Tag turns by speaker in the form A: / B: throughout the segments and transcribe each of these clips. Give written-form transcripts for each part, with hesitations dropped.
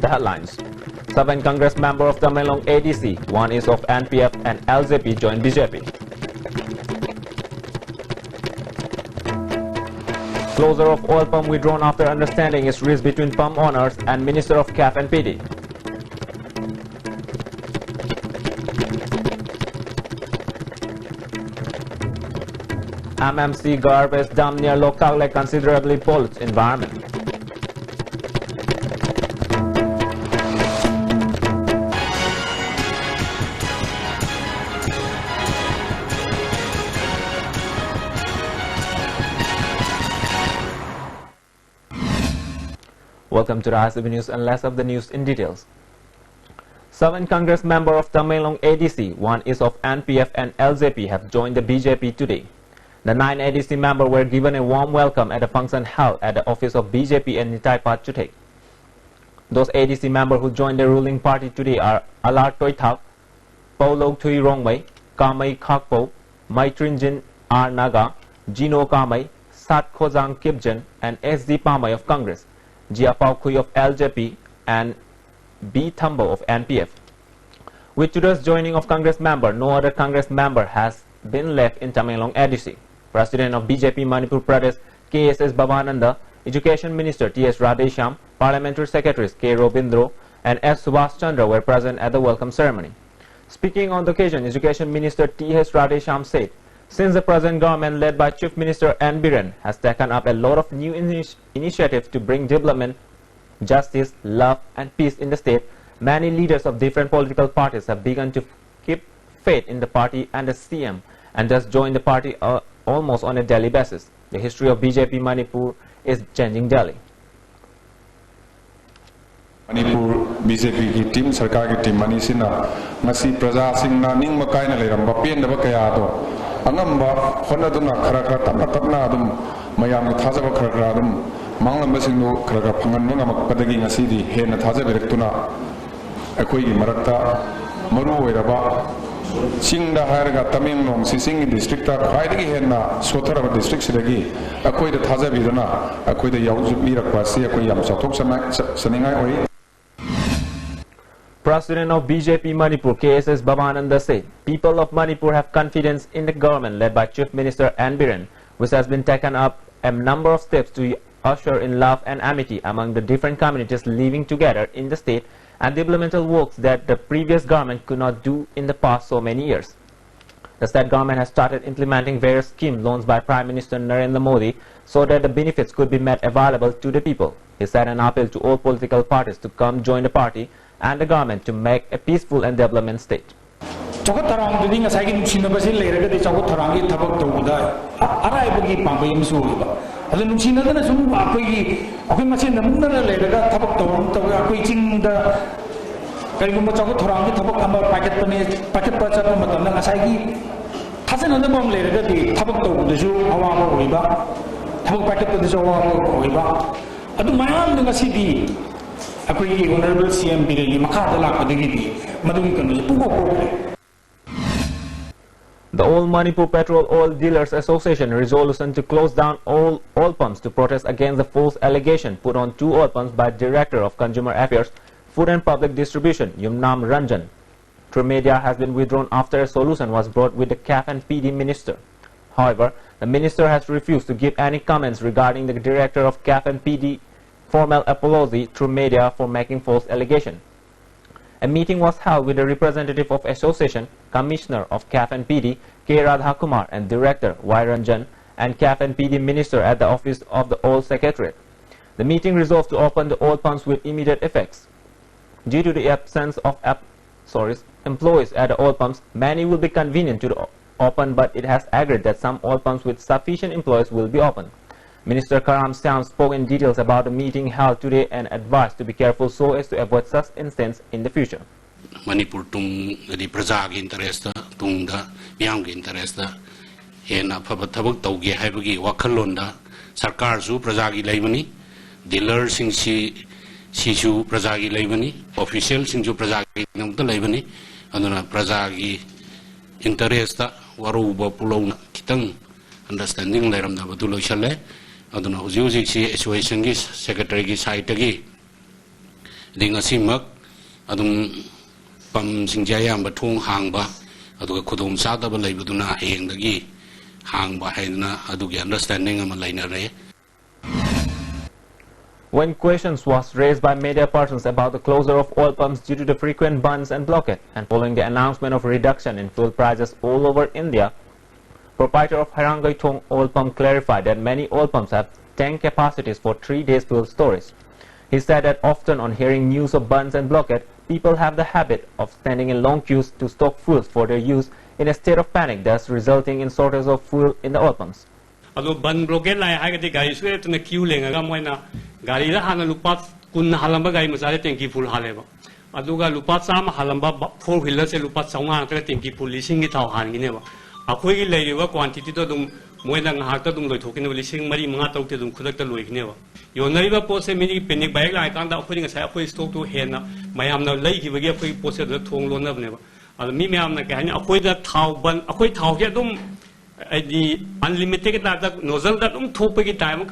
A: the headlines. 7 Congress members of Tamenglong ADC, 1 is of NPF and LJP joined BJP. Closure of oil pump withdrawn after understanding is reached between pump owners and Minister of CAF and PD. MMC garbage dump near Loktak Lake considerably pollutes environment. Welcome to the ICB News and less of the news in details. 7 Congress members of Tamenglong ADC, 1 is of NPF and LJP have joined the BJP today. The 9 ADC members were given a warm welcome at a function held at the office of BJP in Nitai Pachutek. Those ADC members who joined the ruling party today are Alar Toithak, Paulo Thui Rongmei, Kamai Khakpo, Maitrinjin R. Naga, Jino Kamai, Sat Khojang Kipjan, and SD Pamai of Congress, Jia Pao Kui of LJP, and B. Thumbo of NPF. With today's joining of Congress member, no other Congress member has been left in Tamenglong ADC. President of BJP Manipur Pradesh KSS Babananda, Education Minister T.S. Radhesham, Parliamentary Secretaries K. Robindro and S. Subhash Chandra were present at the welcome ceremony. Speaking on the occasion, Education Minister T.S. Radhesham said, since the present government led by Chief Minister N. Biren has taken up a lot of new initiatives to bring development, justice, love and peace in the state, many leaders of different political parties have begun to keep faith in the party and the CM and thus join the party almost on a daily basis. The history of BJP Manipur is changing daily.
B: Manipur BJP ki team sarkar ki team mani sina ngasi praja sing na ning makai na leram ba pen ba kaya to angam ba khona dum na khara khara tapna dum mayam ni thaja ba khara khara dum manglam ba sing no khara khara phangan no ngamak padagi ngasi di he na thaja berek tuna akoi gi marakta maru oiraba Singda Haraga Tamenglong Sising district Haidagi Hena Sotara district Sidagi, Akoi the Taza Vidana, Akoi the Yazu Mira Kwasi, Akoyam Satok Saningai.
A: President of BJP Manipur KSS Babananda said, people of Manipur have confidence in the government led by Chief Minister N. Biren, which has been taken up a number of steps to usher in love and amity among the different communities living together in the state and developmental works that the previous government could not do in the past so many years. The state government has started implementing various schemes launched by Prime Minister Narendra Modi so that the benefits could be made available to the people. He said an appeal to all political parties to come join the party and the government to make a peaceful and development state.
C: Ada nungsi na sum ako'y masin na muna na lega tabak tawon tawa ako'y jing da kaya mo chago thorang ki tabak amar paket pa cha matam na ngasai ki thasen na bom lega di tabak taw da ju awa ba hoiba tabak paket pa da ju awa ba hoiba adu mayam na ngasi di ako'y honorable CM Biren makha da lak padigi di madungi kanu pugo ko.
A: The All Manipur Petrol Oil Dealers Association resolution to close down all oil pumps to protest against the false allegation put on 2 oil pumps by Director of Consumer Affairs, Food and Public Distribution, Yumnam Ranjan. Through media has been withdrawn after a solution was brought with the CAF and PD minister. However, the minister has refused to give any comments regarding the Director of CAF and PD formal apology through media for making false allegation. A meeting was held with the representative of association, Commissioner of CAF and PD, K. Radha Kumar, and Director Y. Ranjan, and CAF and PD Minister at the office of the Oil Secretariat. The meeting resolved to open the oil pumps with immediate effects. Due to the absence of employees at the oil pumps, many will be convenient to open, but it has agreed that some oil pumps with sufficient employees will be opened. Minister Karam Siam spoke in details about the meeting held today and advised to be careful so as to avoid such incidents in the future.
D: Manipur tung di praja gi interest tung da myam gi interest da hena phaba thabak tawge haibagi wakhalon da sarkar su praja gi leibani dealer sing si su praja gi leibani official sing su praja gi nang da leibani aduna praja gi interest da waru ba pulong kitang understanding leiram da batulo chale aduna uji si association gi secretary gi site gi Ding asimak adum pam singjaya ba thong hang ba aduga khudum sa da ba leibuduna heng dagi hang ba haina adugi understanding ama lainare.
A: When questions was raised by media persons about the closure of oil pumps due to the frequent burns and blockade and following the announcement of reduction in fuel prices all over India, proprietor of Harangaitong oil pump clarified that many oil pumps have tank capacities for 3 days fuel storage. He said that often on hearing news of burns and blockade, people have the habit of standing in long queues to stock fuels for their use in a state of panic, thus resulting in shortage of fuel in the oil pumps.
E: Alo ban blockade lai hai gati gari suwe tuna queue lenga ga moina gari la hana lupa kun halamba gari masale tanki full haleba aduga lupa chama halamba four wheeler se lupa chaunga ta tanki full lising gi thau han gi ne ba akhoi gi leiwa quantity to dum moina ngah ta dum loi thokin lising mari manga tawte dum khudak ta loi gi ne ba yo nai ba pose mini panic bike lai kan da akhoi ngai akhoi stock to hena mayam na lei gi bagi akhoi pose da thong lon na ne ba al mi mayam na ka hani akhoi da thau ban akhoi thau ge dum the unlimited nozzle that time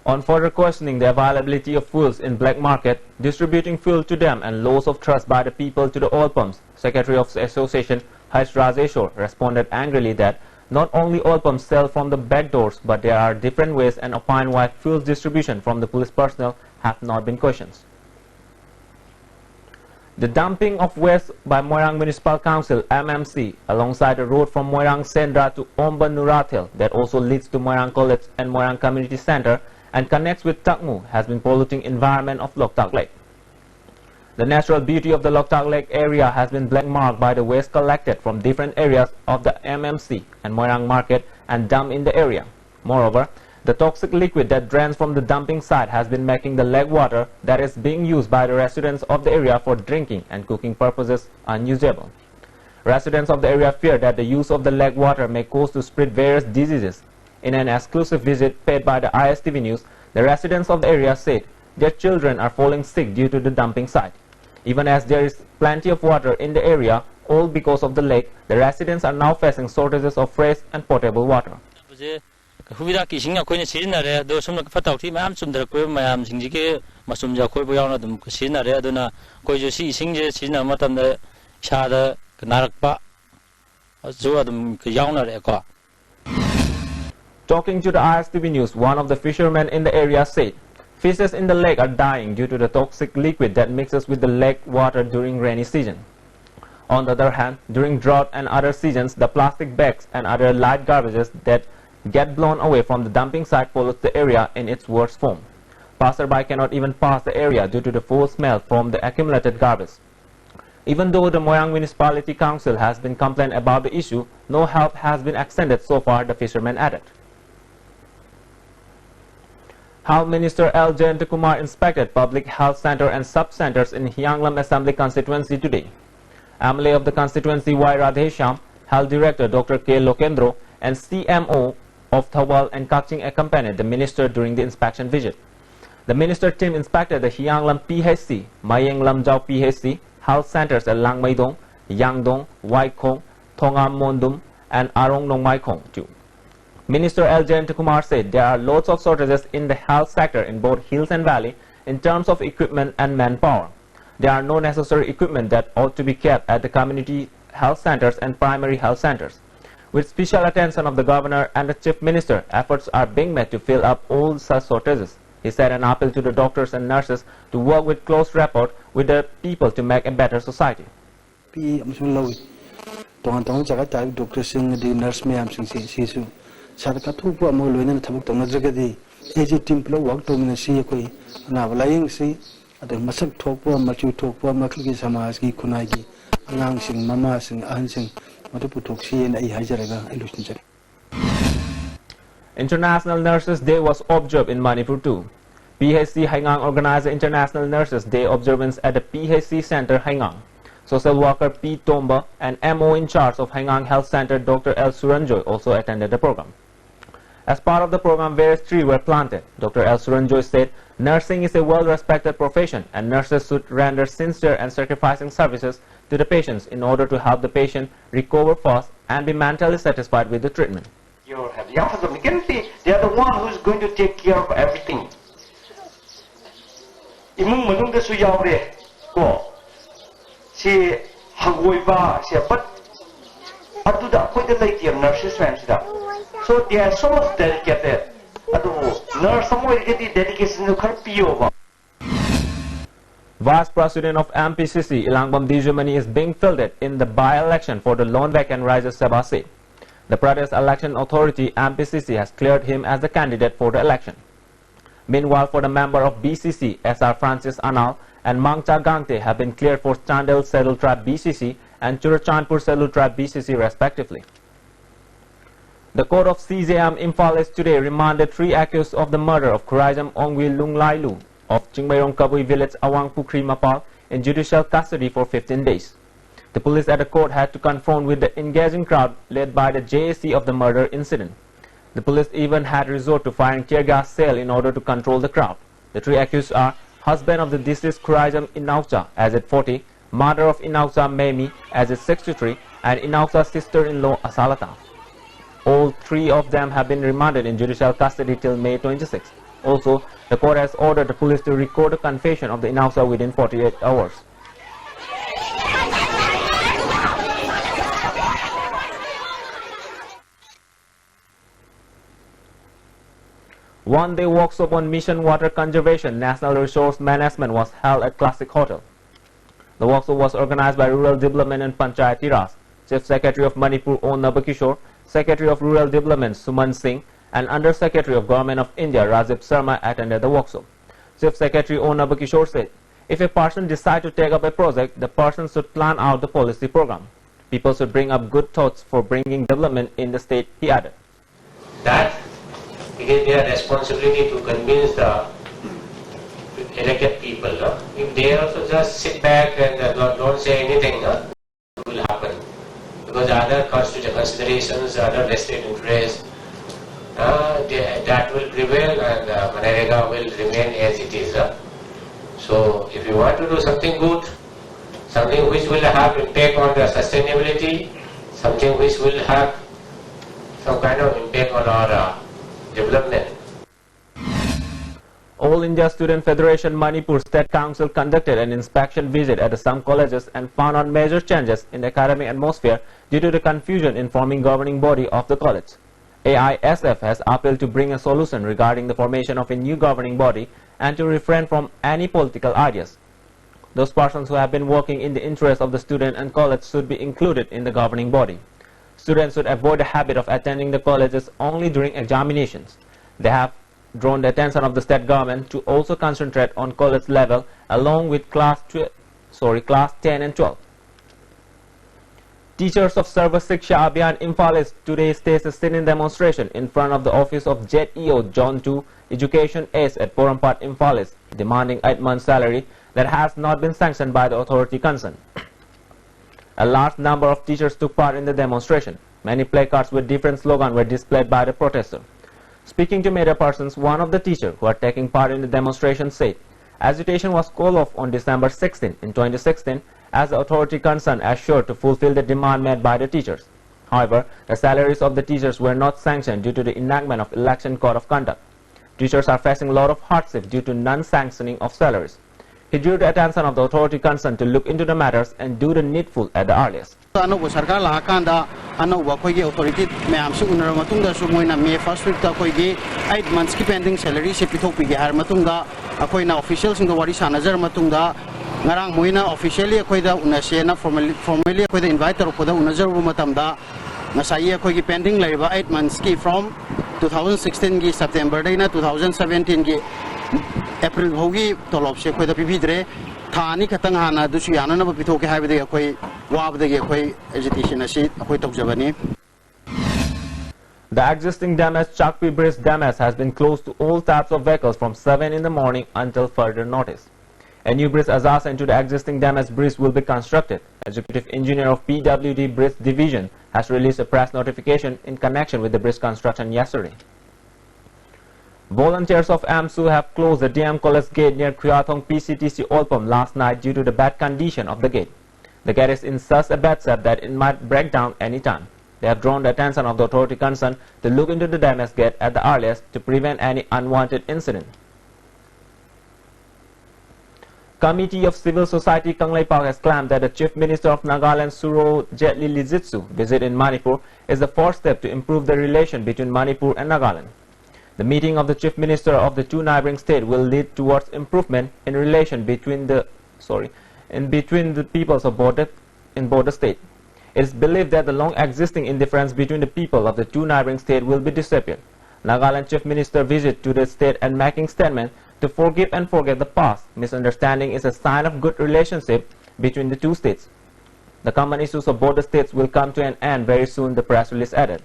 A: On further questioning the availability of fuels in black market, distributing fuel to them and loss of trust by the people to the oil pumps, Secretary of the Association Harsh Rajeshwar responded angrily that not only oil pumps sell from the back doors, but there are different ways and opined why fuel distribution from the police personnel have not been questioned. The dumping of waste by Moirang Municipal Council (MMC) alongside the road from Moirang Sendra to Omba Nurathil that also leads to Moirang College and Moirang Community Center and connects with Takmu has been polluting environment of Loktak Lake. The natural beauty of the Loktak Lake area has been black marked by the waste collected from different areas of the MMC and Moirang Market and dumped in the area. Moreover, the toxic liquid that drains from the dumping site has been making the lake water that is being used by the residents of the area for drinking and cooking purposes unusable. Residents of the area fear that the use of the lake water may cause to spread various diseases. In an exclusive visit paid by the ISTV News, the residents of the area said their children are falling sick due to the dumping site. Even as there is plenty of water in the area, all because of the lake, the residents are now facing shortages of fresh and potable water.
F: Huvida kising akoina sirinare do sumna fatauthi mayam sumdar ko mayam singji ke masum ja khoi boyauna dum sirinare aduna koi jo si singje sirina matam da shada narakpa zo adum yaunare ko.
A: Talking to the ISTV News, one of the fishermen in the area said fishes in the lake are dying due to the toxic liquid that mixes with the lake water during rainy season. On the other hand, during drought and other seasons, the plastic bags and other light garbages that get blown away from the dumping site pollutes the area in its worst form. Passerby cannot even pass the area due to the foul smell from the accumulated garbage. Even though the Moirang Municipality Council has been complaining about the issue, no help has been extended so far, the fisherman added. Health Minister L. Jayantakumar inspected public health center and sub-centers in Hyanglam Assembly constituency today. MLA of the constituency Y. Radhesham, Health Director Dr. K. Lokendro, and CMO of Thawal and Kaching accompanied the minister during the inspection visit. The minister team inspected the Hyanglam PHC, Mayeng Lamjau PHC, health centers at Langmaidong, Yangdong, Waikong, Thongam Mondum, and Arong Nongmaikong too. Minister L. Jayantakumar said there are lots of shortages in the health sector in both hills and valley in terms of equipment and manpower. There are no necessary equipment that ought to be kept at the community health centers and primary health centers. With special attention of the governor and the chief minister, efforts are being made to fill up all such shortages. He said an appeal to the doctors and nurses to work with close rapport with the people to make a better society. International Nurses Day was observed in Manipur too. PHC Haingang organized the International Nurses Day observance at the PHC Center Haingang. Social worker P. Tomba and MO in charge of Haingang Health Center Dr. L. Suranjoy also attended the program. As part of the program, various trees were planted. Dr. L. Suranjoy said nursing is a well-respected profession and nurses should render sincere and sacrificing services to the patients in order to help the patient recover fast and be mentally satisfied with the treatment.
G: You have young McKinsey, they are the one who is going to take care of everything. imung manung da su yaure ko si hagoiba si pat adu da koi da lai tiam nurses friends da so they are so much dedicated adu nurse somewhere get the dedication to khar piyo ba.
A: Vice President of MPCC Ilangbam Dijumani is being fielded in the by-election for the lone vacant Raja Sabha seat. The Pradesh Election Authority MPCC has cleared him as the candidate for the election. Meanwhile, for the member of BCC, SR Francis Anal and Mangcha Gangte have been cleared for Chandel Sedul Tribe BCC and Churachandpur Sedul Tribe BCC respectively. The court of CJM Imphal East today remanded 3 accused of the murder of Khurajam Ongwi Lunglailu of Chingmayrong Kabui village Awang Pukri Mapal in judicial custody for 15 days. The police at the court had to confront with the engaging crowd led by the JAC of the murder incident. The police even had resort to firing tear gas shell in order to control the crowd. The 3 accused are husband of the deceased Khurajam Inaucha, aged 40, mother of Inaucha Memi, aged 63, and Inaucha's sister-in-law Asalata. All 3 of them have been remanded in judicial custody till May 26. Also, the court has ordered the police to record a confession of the Inaucha within 48 hours. One-day workshop on Mission Water Conservation National Resource Management was held at Classic Hotel. The workshop was organized by Rural Development and Panchayati Raj, Chief Secretary of Manipur O. Nabakishore, Secretary of Rural Development Suman Singh, and Under Secretary of Government of India Rajiv Sharma attended the workshop. Chief Secretary O. Nabakishore said, if a person decides to take up a project, the person should plan out the policy program. People should bring up good thoughts for bringing development in the state, he added.
H: That it is their responsibility to convince the elected people. If they also just sit back and don't say anything, it will happen. Because other considerations, other vested interests, that will prevail and Manrega will remain as it is. So if you want to do something good, something which will have impact on the sustainability, something which will have some kind of impact on our development.
A: All India Student Federation Manipur State Council conducted an inspection visit at some colleges and found out major changes in the academic atmosphere due to the confusion in forming governing body of the college. AISF has appealed to bring a solution regarding the formation of a new governing body and to refrain from any political ideas. Those persons who have been working in the interest of the student and college should be included in the governing body. Students should avoid the habit of attending the colleges only during examinations. They have drawn the attention of the state government to also concentrate on college level along with class 10 and 12. Teachers of Sarva Shiksha Abhiyan Imphal East today staged a sit-in demonstration in front of the office of JEO Zone 2 Education Ace at Porampat, Imphal East, demanding 8 months' salary that has not been sanctioned by the authority concerned. A large number of teachers took part in the demonstration. Many placards with different slogans were displayed by the protesters. Speaking to media persons, one of the teachers who are taking part in the demonstration said, agitation was called off on December 16 in 2016 as the authority concerned assured to fulfill the demand made by the teachers. However, the salaries of the teachers were not sanctioned due to the enactment of Election Code of Conduct. Teachers are facing a lot of hardship due to non-sanctioning of salaries. He drew the attention of the authority concerned to look into the matters and do the needful at the earliest.
I: Sarkar lahakanda anauba khoigi authority mayam su unara matungda su moina May 1st week ta khoigi 8 months ki pending salary se pithok pigi har matungda akoina officials singa wari sanajar matungda ngarang moina officially akoida unasena formally akoida invite taropoda unajar bu matamda ngasai akoigi pending laiba 8 months ki from 2016 ki September daina 2017 ki April hogi tolop se akoida pibidre thani khatang hana dusu yana na pithoke haibide akoi wabdege akoi agitation asi akoi tokjabani.
A: The existing Damas Chakpi Bridge Damas has been closed to all types of vehicles from 7 in the morning until further notice. A new bridge adjacent to the existing Damas Bridge will be constructed. Executive Engineer of PWD Bridge Division has released a press notification in connection with the bridge construction yesterday. Volunteers of AMSU have closed the DM College gate near Khuyathong PCTC Olpam last night due to the bad condition of the gate. The gate is in such a bad state that it might break down any time. They have drawn the attention of the authority concerned to look into the damaged gate at the earliest to prevent any unwanted incident. Committee of Civil Society Kanglei Park has claimed that the Chief Minister of Nagaland Suro Jetli Lijitsu visit in Manipur is the first step to improve the relation between Manipur and Nagaland. The meeting of the Chief Minister of the two neighboring states will lead towards improvement in relation between the peoples of border state. It is believed that the long existing indifference between the people of the two neighboring states will be disappeared. Nagaland Chief Minister visit to the state and making statement to forgive and forget the past misunderstanding is a sign of good relationship between the two states. The common issues of border states will come to an end very soon, the press release added.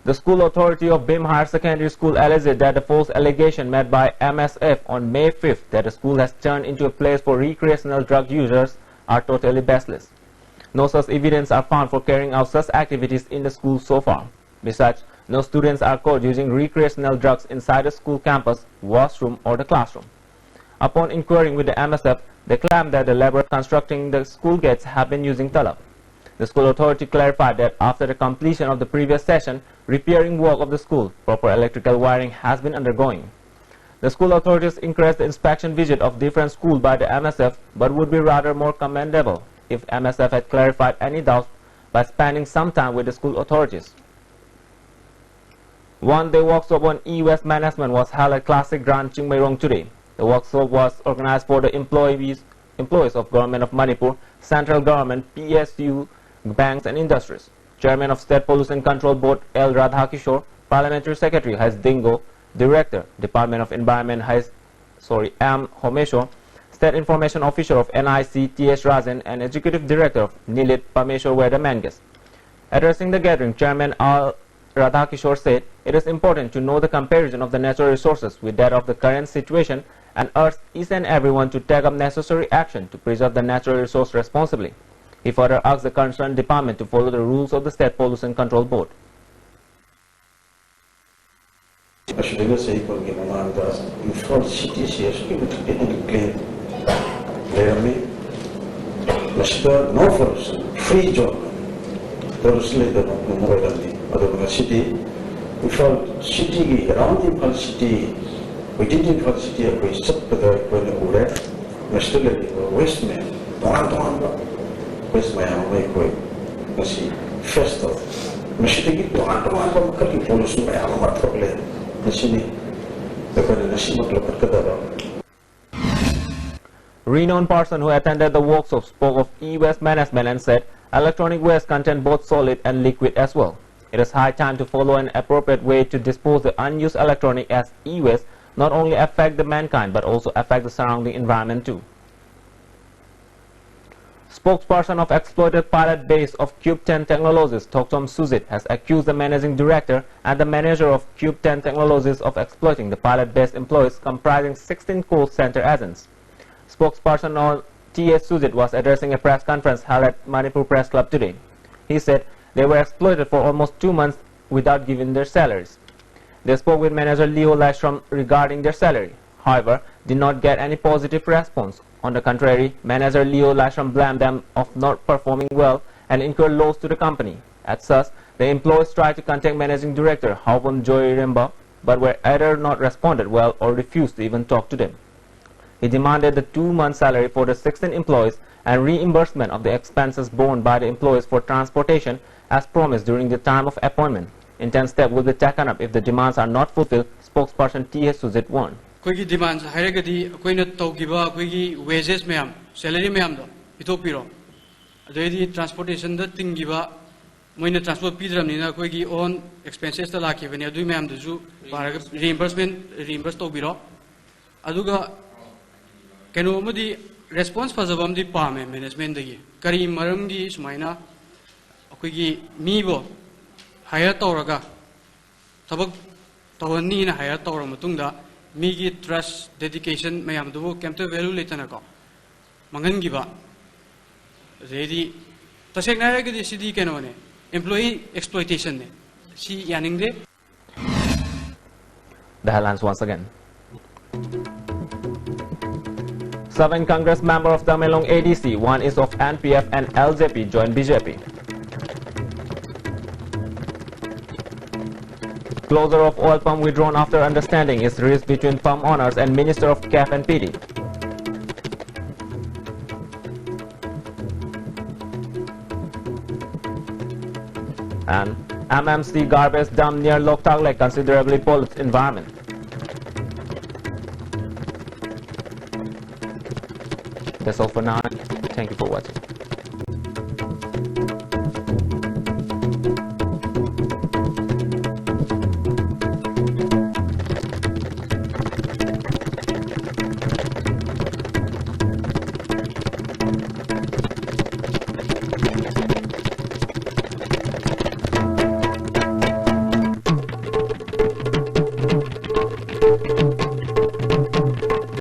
A: The school authority of Bhim Higher Secondary School alleged that the false allegation made by MSF on May 5th that the school has turned into a place for recreational drug users are totally baseless. No such evidence are found for carrying out such activities in the school so far. Besides, no students are caught using recreational drugs inside the school campus, washroom or the classroom. Upon inquiring with the MSF, they claimed that the labor constructing the school gates have been using talab. The school authority clarified that after the completion of the previous session, repairing work of the school, proper electrical wiring has been undergoing. The school authorities encouraged the inspection visit of different schools by the MSF, but would be rather more commendable if MSF had clarified any doubts by spending some time with the school authorities. One-day workshop on e-waste management was held at Classic Grand Chingmairong today. The workshop was organized for the employees of Government of Manipur, Central Government, PSU, banks and industries. Chairman of State Pollution Control Board L. Radhakishore, Parliamentary Secretary Hais Dingo, Director, Department of Environment M. Homesho, State Information Officer of NIC T.S. Rajan and Executive Director of Nilit Parmeshwar were the main guests. Addressing the gathering, Chairman L. Radhakishore said, "It is important to know the comparison of the natural resources with that of the current situation and urged each and everyone to take up necessary action to preserve the natural resource responsibly." He further asked the concerned department to follow the rules of the State Pollution Control Board.
J: City, we felt city around the city, we didn't feel city we stopped when we still Westman, Westman, we see festival. We should get pollution by our problem.
A: Renowned person who attended the workshop spoke of e-waste management and said electronic waste contain both solid and liquid as well. It is high time to follow an appropriate way to dispose the unused electronic as e-waste not only affect the mankind but also affect the surrounding environment too. Spokesperson of exploited pilot base of Cube 10 Technologies, Toktom Suzit, has accused the managing director and the manager of Cube 10 Technologies of exploiting the pilot base employees comprising 16 call center agents. Spokesperson on T.S. Suzit was addressing a press conference held at Manipur Press Club today. He said they were exploited for almost 2 months without giving their salaries. They spoke with manager Leo Lashram regarding their salary. However, did not get any positive response. On the contrary, manager Leo Lashram blamed them of not performing well and incurred loss to the company. At such, the employees tried to contact managing director Haupon Joy Remba, but were either not responded well or refused to even talk to them. He demanded the 2-month salary for the 16 employees and reimbursement of the expenses borne by the employees for transportation as promised during the time of appointment. Intense steps will be taken up if the demands are not fulfilled, spokesperson T.S. Suzit warned.
K: Koigi demands hairagadi koina taugiba koigi wages mayam salary mayam do pitopiro adedi transportation da tingiba moina transport pidramnina koigi own expenses ta lakibani adu mayam du paraga reimburse tobiro aduga keno modi response fazabam di pame management dagi kari maramgi sumaina koigi mibo hire tawraga tabak tawani na hire tawra matungda Migi trust, dedication, mayam do kemto value letanako. Mangan giba. Ready. Tasek na gadi CD kanone. Employee exploitation ne. Si yaning de.
A: The headlines once again. 7 Congress members of Tamelong ADC, 1 is of NPF and LJP joined BJP. Closure of oil pump withdrawn after understanding is reached between pump owners and Minister of CAF and PD. And MMC garbage dump near Loktak Lake considerably pollutes environment. That's all for now. Thank you for watching.